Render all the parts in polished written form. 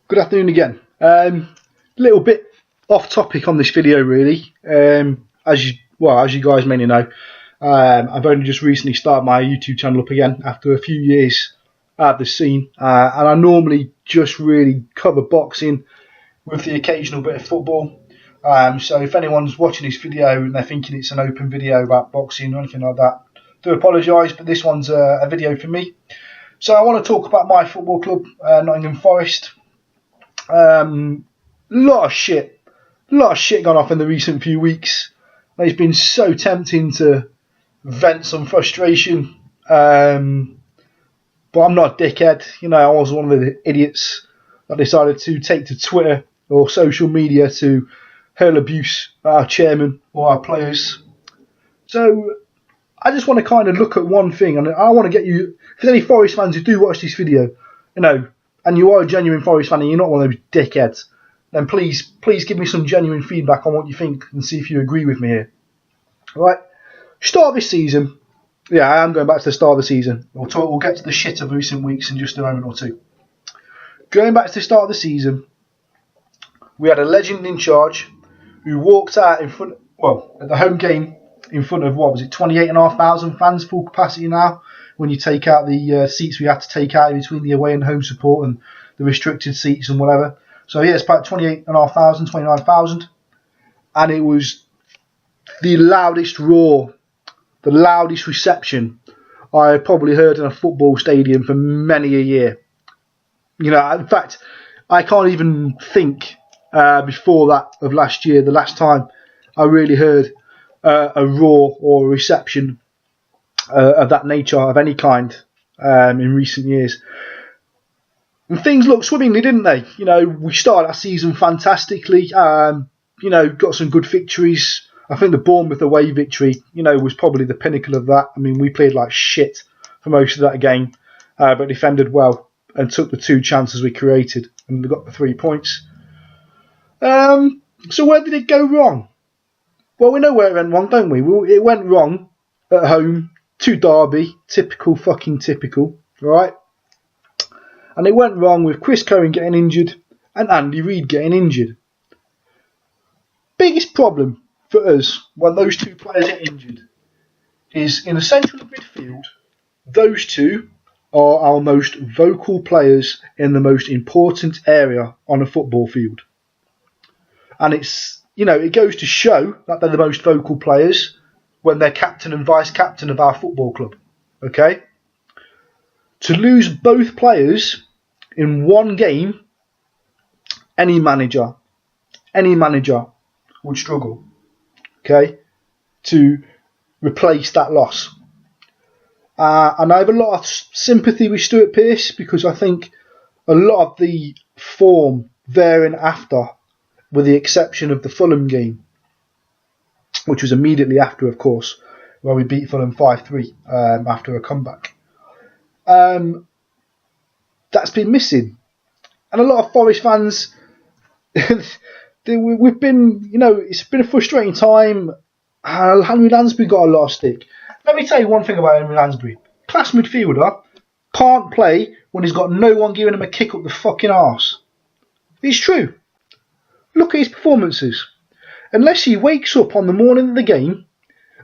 Good afternoon again. Little bit off topic on this video, really. As you guys may know, I've only just recently started my YouTube channel up again after a few years at the scene, and I normally just really cover boxing with the occasional bit of football. So if anyone's watching this video and they're thinking it's an open video about boxing or anything like that, do apologise, but this one's a video for me. So I want to talk about my football club, Nottingham Forest. Lot of shit gone off in the recent few weeks. It's been so tempting to vent some frustration, but I'm not a dickhead. I was one of the idiots that decided to take to Twitter or social media to hurl abuse at our chairman or our players. So I just want to kind of look at one thing, and I want to get you, if there's any Forest fans who do watch this video, and you are a genuine Forest fan and you're not one of those dickheads, then please give me some genuine feedback on what you think and see if you agree with me here. Right, start of this season. Yeah, I am going back to the start of the season. We'll get to the shit of recent weeks in just a moment or two. Going back to the start of the season, we had a legend in charge who walked out at the home game in front of, 28,500 fans, full capacity now, when you take out the seats we had to take out in between the away and home support and the restricted seats and whatever. So yeah, it's about 28,500, 29,000. And it was the loudest roar, the loudest reception I had probably heard in a football stadium for many a year. In fact, I can't even think before that of last year, the last time I really heard a roar or a reception of that nature of any kind in recent years. And things looked swimmingly, didn't they? We started our season fantastically. Got some good victories. I think the Bournemouth away victory, was probably the pinnacle of that. I mean, we played like shit for most of that game, but defended well and took the 2 chances we created and got the 3 points. So where did it go wrong? Well, we know where it went wrong, don't we? It went wrong at home to Derby, typical, right? And it went wrong with Chris Cohen getting injured and Andy Reid getting injured. Biggest problem for us when those 2 players get injured is in the central midfield, those 2 are our most vocal players in the most important area on a football field. And it goes to show that they're the most vocal players when they're captain and vice-captain of our football club. Okay? To lose both players in one game, any manager would struggle, okay, to replace that loss. And I have a lot of sympathy with Stuart Pearce, because I think a lot of the form thereafter, with the exception of the Fulham game, which was immediately after, of course, where we beat Fulham 5-3 after a comeback. That's been missing. And a lot of Forest fans, we've been, it's been a frustrating time. Henry Lansbury got a lot of stick. Let me tell you one thing about Henry Lansbury. Class midfielder, can't play when he's got no one giving him a kick up the fucking arse. It's true. Look at his performances. Unless he wakes up on the morning of the game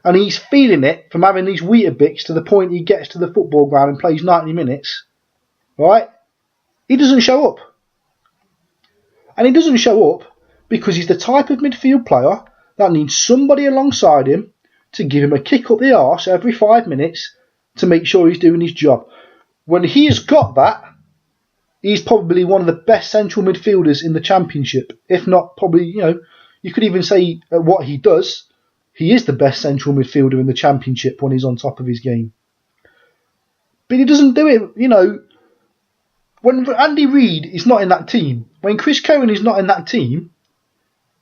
and he's feeling it from having these Weetabix to the point he gets to the football ground and plays 90 minutes, right? He doesn't show up. And he doesn't show up because he's the type of midfield player that needs somebody alongside him to give him a kick up the arse every 5 minutes to make sure he's doing his job. When he has got that, he's probably one of the best central midfielders in the Championship. If not, probably, you could even say what he does, he is the best central midfielder in the Championship when he's on top of his game. But he doesn't do it, When Andy Reid is not in that team, when Chris Cohen is not in that team,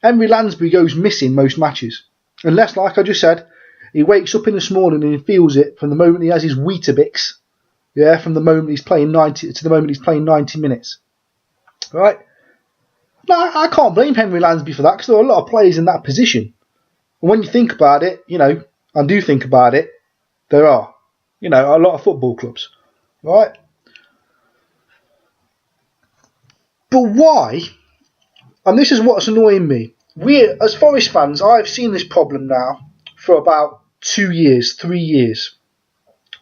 Henry Lansbury goes missing most matches. Unless, like I just said, he wakes up in this morning and he feels it from the moment he has his Weetabix. Yeah, from the moment he's playing 90 to the moment he's playing 90 minutes. Right? Now, I can't blame Henry Lansbury for that, because there are a lot of players in that position. And when you think about it, I do think about it, there are, a lot of football clubs. Right? But why? And this is what's annoying me. We, as Forest fans, I've seen this problem now for about 2 years, 3 years.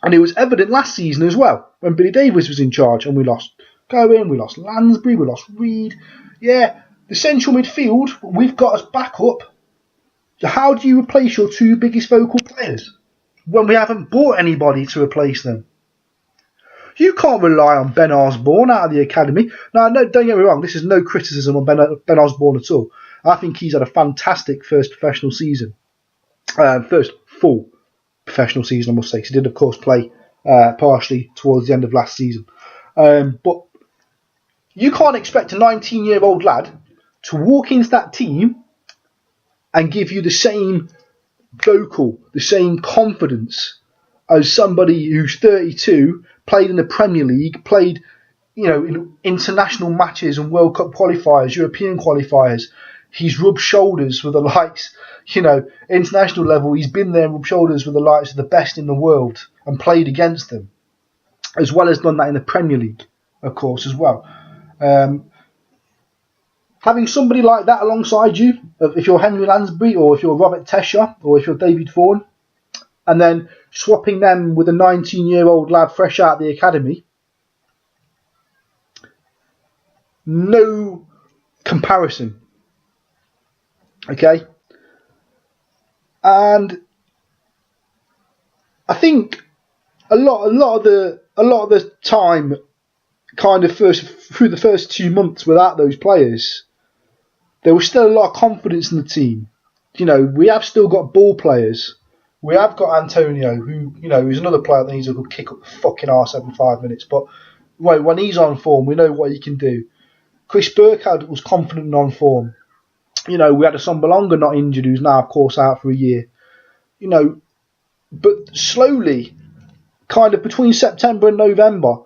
And it was evident last season as well, when Billy Davies was in charge and we lost Cohen, we lost Lansbury, we lost Reed. Yeah, the central midfield, we've got as backup. So how do you replace your two biggest vocal players when we haven't bought anybody to replace them? You can't rely on Ben Osborne out of the academy. Now, no, don't get me wrong, this is no criticism on Ben Osborne at all. I think he's had a fantastic first professional season. First full professional season, I must say, because he did, of course, play partially towards the end of last season. But you can't expect a 19-year-old lad to walk into that team and give you the same vocal, the same confidence as somebody who's 32, played in the Premier League, played, in international matches and World Cup qualifiers, European qualifiers. He's rubbed shoulders with the likes, international level. He's been there and rubbed shoulders with the likes of the best in the world and played against them, as well as done that in the Premier League, of course, as well. Having somebody like that alongside you, if you're Henry Lansbury or if you're Robert Tesher or if you're David Vaughan, and then swapping them with a 19-year-old lad fresh out of the academy, no comparison. Okay? And I think a lot of the time, kind of through the first 2 months without those players, there was still a lot of confidence in the team. We have still got ball players. We have got Antonio, who, is another player that needs a good kick up the fucking arse every 5 minutes. But when he's on form, we know what he can do. Chris Burkhead was confident and on form. We had a Sombalonga not injured, who's now, of course, out for a year. But slowly, kind of between September and November,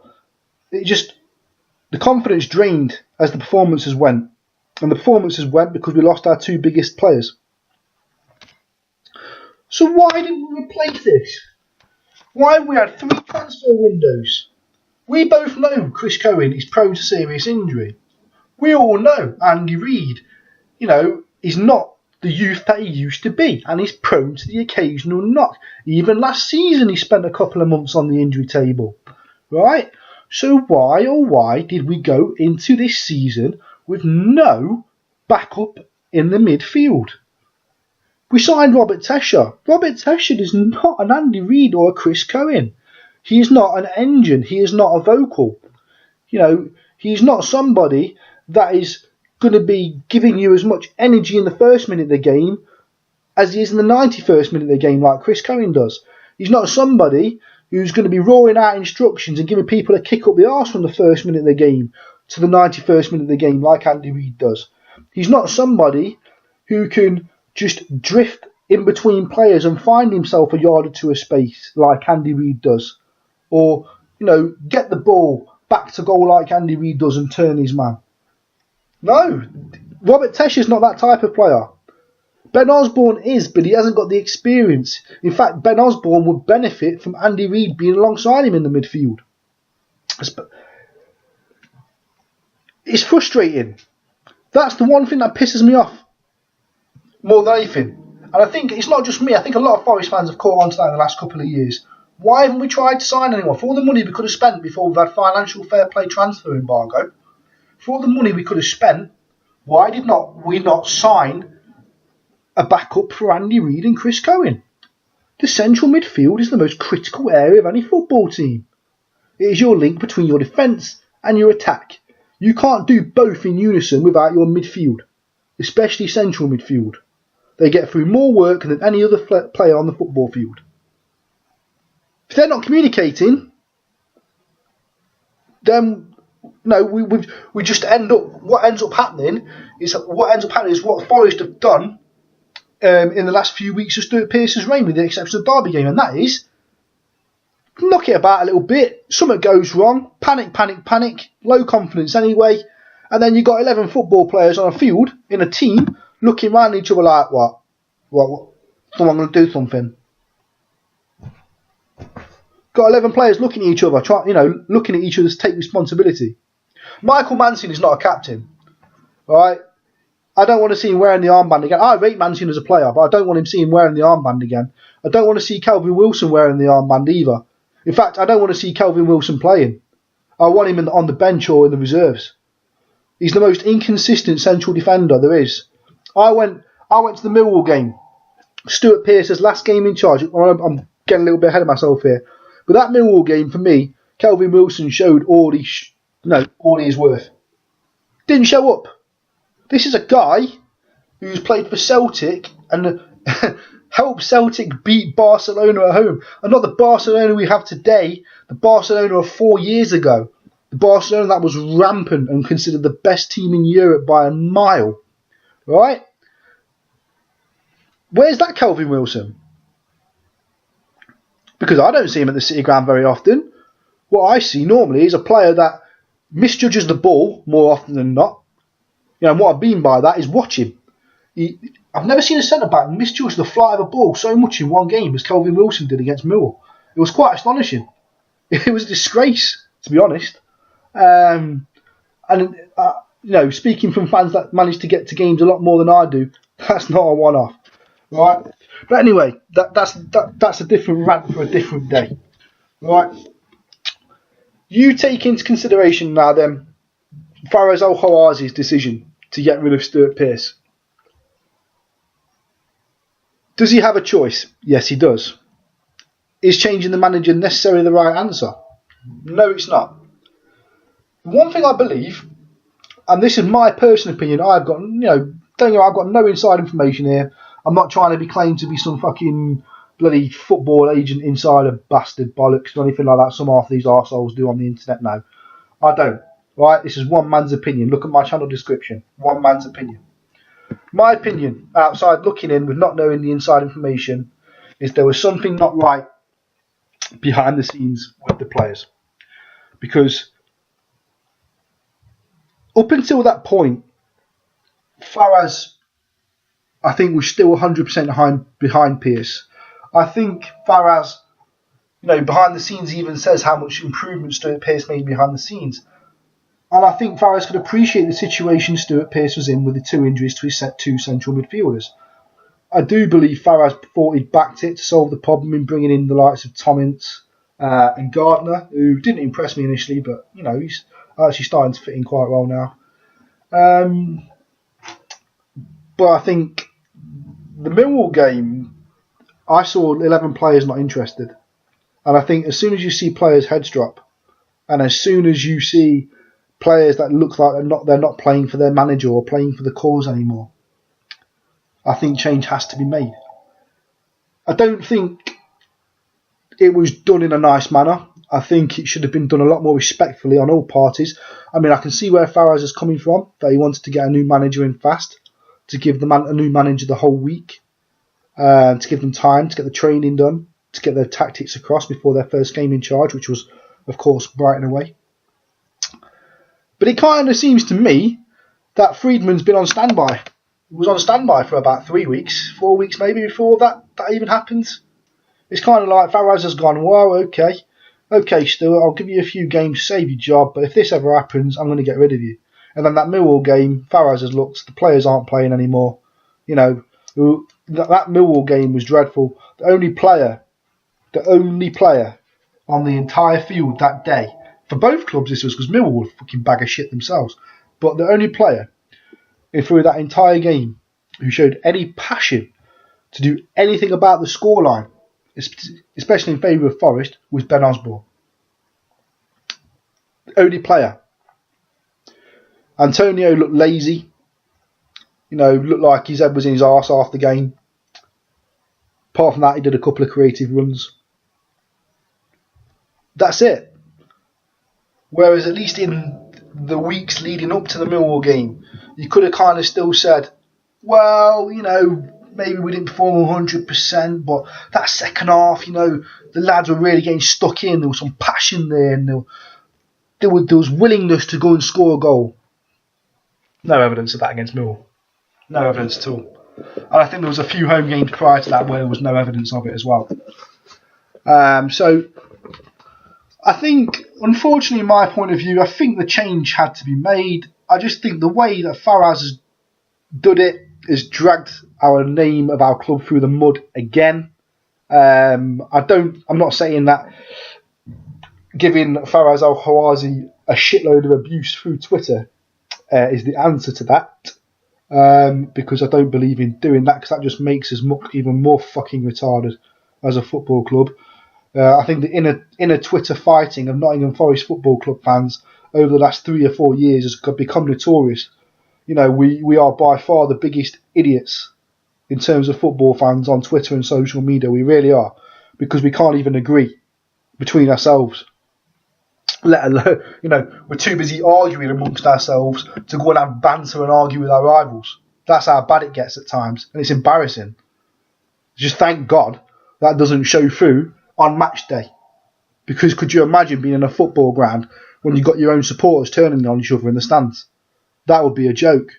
the confidence drained as the performances went. And the performances went because we lost our two biggest players. So why didn't we replace this? Why have we had 3 transfer windows? We both know Chris Cohen is prone to serious injury. We all know Andy Reid, is not the youth that he used to be, and he's prone to the occasional knock. Even last season he spent a couple of months on the injury table. Right? So why did we go into this season with no backup in the midfield? We signed Robert Tesher. Robert Tesher is not an Andy Reid or a Chris Cohen. He is not an engine. He is not a vocal. He's not somebody that is going to be giving you as much energy in the first minute of the game as he is in the 91st minute of the game, like Chris Cohen does. He's not somebody who's going to be roaring out instructions and giving people a kick up the arse from the first minute of the game to the 91st minute of the game, like Andy Reid does. He's not somebody who can just drift in between players and find himself a yard or two of space like Andy Reid does. Or, get the ball back to goal like Andy Reid does and turn his man. No, Robert Tesher's not that type of player. Ben Osborne is, but he hasn't got the experience. In fact, Ben Osborne would benefit from Andy Reid being alongside him in the midfield. It's frustrating. That's the one thing that pisses me off more than anything. And I think it's not just me. I think a lot of Forest fans have caught on to that in the last couple of years. Why haven't we tried to sign anyone? For all the money we could have spent before we've had financial fair play transfer embargo, for all the money we could have spent, why did we not sign a backup for Andy Reid and Chris Cohen? The central midfield is the most critical area of any football team. It is your link between your defence and your attack. You can't do both in unison without your midfield, especially central midfield. They get through more work than any other player on the football field. If they're not communicating, then we just end up. What ends up happening is what Forest have done in the last few weeks of Stuart Pearce's reign, with the exception of the Derby game, and that is knock it about a little bit. Something goes wrong, panic, low confidence anyway, and then you've got 11 football players on a field in a team looking around each other like, what? Someone going to do something. Got 11 players looking at each other, looking at each other to take responsibility. Michael Mancini is not a captain, right? I don't want to see him wearing the armband again. I rate Mancini as a player, but I don't want him seeing him wearing the armband again. I don't want to see Calvin Wilson wearing the armband either. In fact, I don't want to see Calvin Wilson playing. I want him on the bench or in the reserves. He's the most inconsistent central defender there is. I went to the Millwall game. Stuart Pearce's last game in charge. I'm getting a little bit ahead of myself here. But that Millwall game, for me, Calvin Wilson showed all he is worth. Didn't show up. This is a guy who's played for Celtic and helped Celtic beat Barcelona at home. And not the Barcelona we have today, the Barcelona of 4 years ago. The Barcelona that was rampant and considered the best team in Europe by a mile. Right? Where's that Calvin Wilson? Because I don't see him at the City Ground very often. What I see normally is a player that misjudges the ball more often than not. And what I mean by that is watch him. I've never seen a centre-back misjudge the flight of a ball so much in one game as Calvin Wilson did against Millwall. It was quite astonishing. It was a disgrace, to be honest. Speaking from fans that manage to get to games a lot more than I do, that's not a one-off, right? But anyway, that's a different rant for a different day, right? You take into consideration now then Faraz Al-Hawazi's decision to get rid of Stuart Pearce. Does he have a choice? Yes, he does. Is changing the manager necessarily the right answer? No, it's not. One thing I believe, and this is my personal opinion, I've got no inside information here. I'm not trying to be claimed to be some fucking bloody football agent insider bastard bollocks or anything like that. Some half these arseholes do on the internet now. I don't. Right? This is one man's opinion. Look at my channel description. One man's opinion. My opinion, outside looking in with not knowing the inside information, is there was something not right behind the scenes with the players. Because up until that point, Faraz, I think, was still 100% behind Pearce. I think Faraz, behind the scenes even says how much improvement Stuart Pearce made behind the scenes. And I think Faraz could appreciate the situation Stuart Pearce was in with the two injuries to his two central midfielders. I do believe Faraz thought he'd backed it to solve the problem in bringing in the likes of Tom Ince and Gardner, who didn't impress me initially, but he's actually starting to fit in quite well now. But I think the Millwall game, I saw 11 players not interested. And I think as soon as you see players' heads drop, and as soon as you see players that look like they're not playing for their manager or playing for the cause anymore, I think change has to be made. I don't think it was done in a nice manner. I think it should have been done a lot more respectfully on all parties. I mean, I can see where Faraz is coming from, that he wanted to get a new manager in fast, to give a new manager the whole week, to give them time to get the training done, to get their tactics across before their first game in charge, which was, of course, Brighton away. But it kind of seems to me that Friedman's been on standby. He was on standby for about 3 weeks, 4 weeks maybe before that even happened. It's kind of like Faraz has gone, well, okay, Stuart, I'll give you a few games, save your job, but if this ever happens, I'm going to get rid of you. And then that Millwall game, Faraz has looked, the players aren't playing anymore. That Millwall game was dreadful. The only player on the entire field that day, for both clubs this was, because Millwall were a fucking bag of shit themselves, but the only player through that entire game who showed any passion to do anything about the scoreline, especially in favour of Forest, was Ben Osborne. The only player. Antonio looked lazy. Looked like his head was in his arse half the game. Apart from that, he did a couple of creative runs. That's it. Whereas at least in the weeks leading up to the Millwall game, you could have kind of still said, well, maybe we didn't perform 100%, but that second half, the lads were really getting stuck in. There was some passion there, and there was willingness to go and score a goal. No evidence of that against Millwall. No evidence at all. And I think there was a few home games prior to that where there was no evidence of it as well. So I think, unfortunately, my point of view, I think the change had to be made. I just think the way that Faraz has done it has dragged our name of our club through the mud again. I'm not saying that giving Faraz Al-Hawazi a shitload of abuse through Twitter is the answer to that, because I don't believe in doing that, because that just makes us even more fucking retarded as a football club. I think the inner Twitter fighting of Nottingham Forest Football Club fans over the last 3 or 4 years has become notorious. You know, we are by far the biggest idiots in terms of football fans on Twitter and social media. We really are, because we can't even agree between ourselves. Let alone, we're too busy arguing amongst ourselves to go and have banter and argue with our rivals. That's how bad it gets at times, and it's embarrassing. Just thank God that doesn't show through on match day. Because could you imagine being in a football ground when you've got your own supporters turning on each other in the stands? That would be a joke.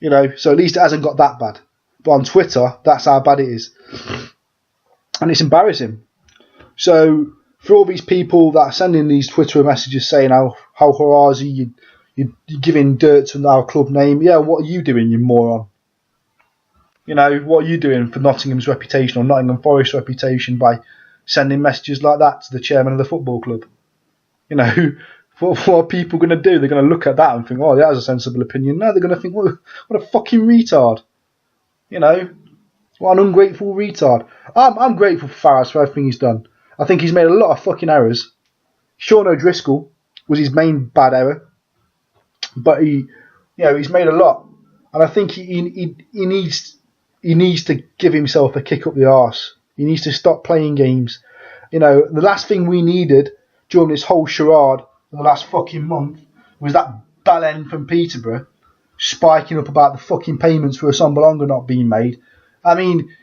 So at least it hasn't got that bad. But on Twitter, that's how bad it is. And it's embarrassing. So for all these people that are sending these Twitter messages saying how Harazi, you're giving dirt to our club name, yeah, what are you doing, you moron? What are you doing for Nottingham's reputation or Nottingham Forest's reputation by sending messages like that to the chairman of the football club? What are people going to do? They're going to look at that and think, oh, that was a sensible opinion. No, they're going to think, what a fucking retard. What an ungrateful retard. I'm grateful for Faraz for everything he's done. I think he's made a lot of fucking errors. Sean O'Driscoll was his main bad error. But he's made a lot. And I think he needs to give himself a kick up the arse. He needs to stop playing games. The last thing we needed during this whole charade of the last fucking month was that bellend from Peterborough spiking up about the fucking payments for Assombalonga not being made. I mean,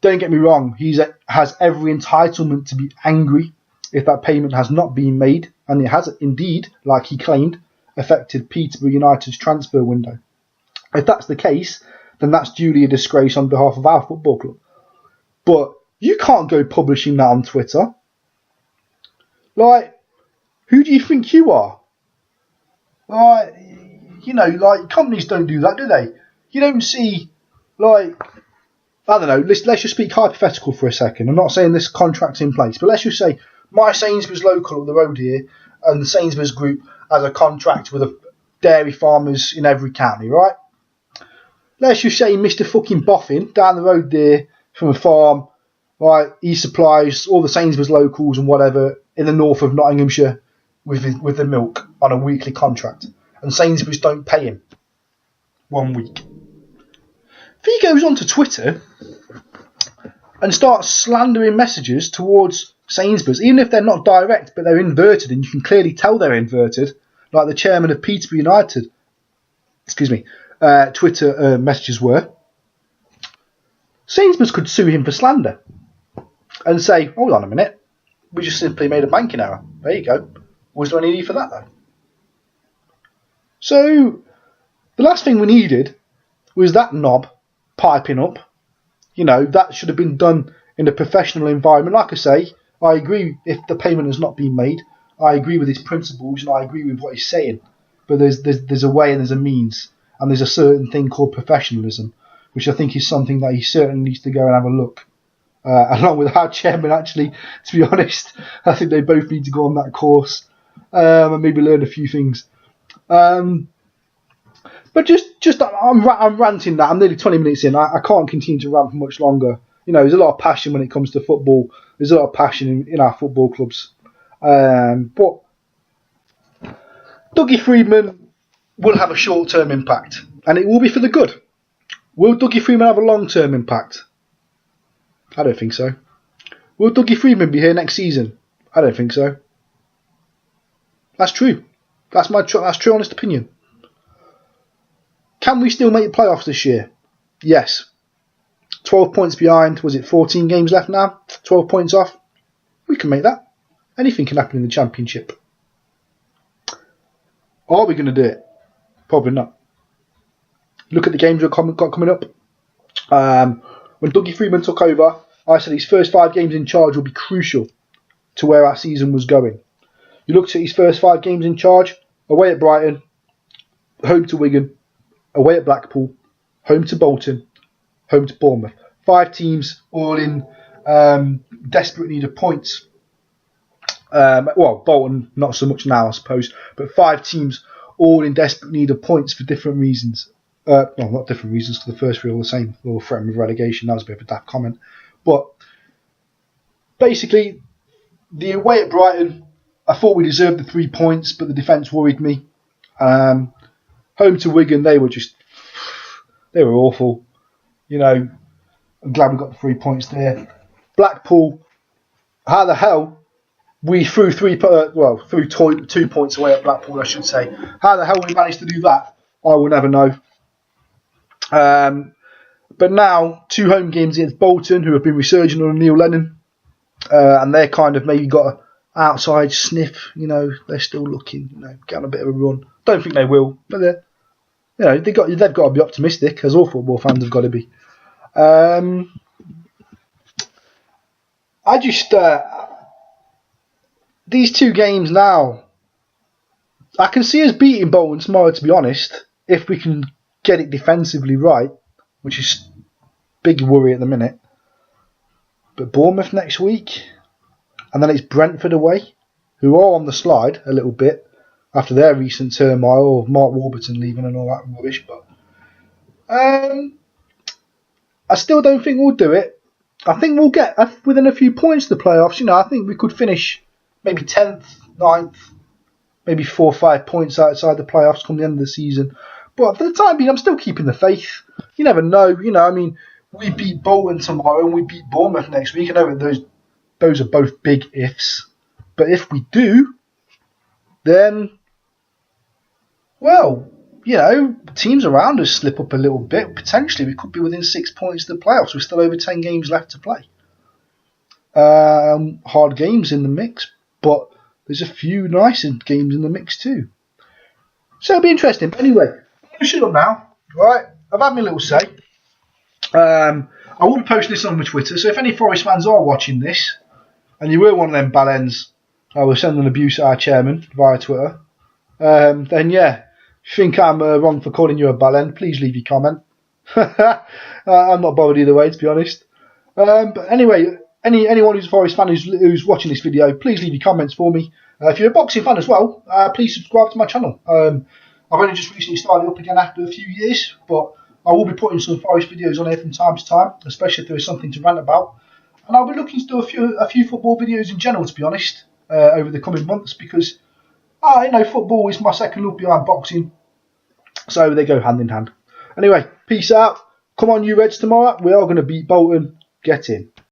don't get me wrong, he has every entitlement to be angry if that payment has not been made, and it has indeed, like he claimed, affected Peterborough United's transfer window. If that's the case, then that's duly a disgrace on behalf of our football club. But you can't go publishing that on Twitter. Who do you think you are? Companies don't do that, do they? You don't see, I don't know, let's just speak hypothetical for a second. I'm not saying this contract's in place, but let's just say my Sainsbury's local up the road here and the Sainsbury's group has a contract with dairy farmers in every county, right? Let's just say Mr. fucking Boffin down the road there from a farm, right? He supplies all the Sainsbury's locals and whatever in the north of Nottinghamshire with the milk on a weekly contract, and Sainsbury's don't pay him 1 week. If he goes onto Twitter and starts slandering messages towards Sainsbury's, even if they're not direct but they're inverted, and you can clearly tell they're inverted, like the chairman of Peterborough United, Twitter messages were, Sainsbury's could sue him for slander and say, hold on a minute, we just simply made a banking error. There you go. Was there any need for that though? So the last thing we needed was that knob piping up. That should have been done in a professional environment. Like I say, I agree if the payment has not been made. I agree with his principles and I agree with what he's saying. But there's a way and there's a means. And there's a certain thing called professionalism, which I think is something that he certainly needs to go and have a look. Along with our chairman, actually, to be honest. I think they both need to go on that course and maybe learn a few things. But I'm ranting that. I'm nearly 20 minutes in. I can't continue to rant for much longer. There's a lot of passion when it comes to football. There's a lot of passion in our football clubs. But Dougie Freedman will have a short-term impact, and it will be for the good. Will Dougie Freedman have a long-term impact? I don't think so. Will Dougie Freedman be here next season? I don't think so. That's true. That's true honest opinion. Can we still make the playoffs this year? Yes. 12 points behind. Was it 14 games left now? 12 points off. We can make that. Anything can happen in the Championship. Are we going to do it? Probably not. Look at the games we've got coming up. When Dougie Freedman took over, I said his first 5 games in charge will be crucial. to where our season was going. You looked at his first 5 games in charge: away at Brighton, home to Wigan, away at Blackpool, home to Bolton, home to Bournemouth. 5 teams all in desperate need of points. Well, Bolton not so much now, I suppose, but 5 teams all in desperate need of points for different reasons. Well, not different reasons, because the first 3 are all the same. All threatened with relegation. That was a bit of a daft comment. But basically, the away at Brighton, I thought we deserved the 3 points, but the defence worried me. Home to Wigan, they were awful. You know, I'm glad we got the 3 points there. Blackpool, how the hell we threw 2 points away at Blackpool, I should say. How the hell we managed to do that, I will never know. But now, 2 home games against Bolton, who have been resurging on Neil Lennon, and they're kind of maybe got an outside sniff. You know, they're still looking, get on a bit of a run. Don't think they will, but they've got to be optimistic, as all football fans have got to be. These 2 games now, I can see us beating Bolton tomorrow, to be honest, if we can get it defensively right, which is big worry at the minute. But Bournemouth next week, and then it's Brentford away, who are on the slide a little bit after their recent turmoil of Mark Warburton leaving and all that rubbish. But I still don't think we'll do it. I think we'll get within a few points of the playoffs. I think we could finish maybe 10th, 9th, maybe 4 or 5 points outside the playoffs come the end of the season. But for the time being, I'm still keeping the faith. You never know. We beat Bolton tomorrow and we beat Bournemouth next week. I know those are both big ifs. But if we do, then, well, teams around us slip up a little bit. Potentially, we could be within 6 points of the playoffs. We're still over 10 games left to play. Hard games in the mix, but there's a few nicer games in the mix too. So it'll be interesting. But anyway, I'm going to shut up now. Right, I've had my little say. I will be posting this on my Twitter, so if any Forest fans are watching this, and you were one of them ballends, I will send an abuse at our chairman via Twitter. Then yeah, if you think I'm wrong for calling you a ballend, please leave your comment. I'm not bothered either way, to be honest. But anyway, anyone who's a Forest fan who's watching this video, please leave your comments for me. If you're a boxing fan as well, please subscribe to my channel. I've only just recently started up again after a few years, but I will be putting some Forest videos on here from time to time, especially if there is something to rant about. And I'll be looking to do a few football videos in general, to be honest, over the coming months, because football is my second love behind boxing, so they go hand in hand. Anyway, peace out. Come on, you Reds, tomorrow. We are going to beat Bolton. Get in.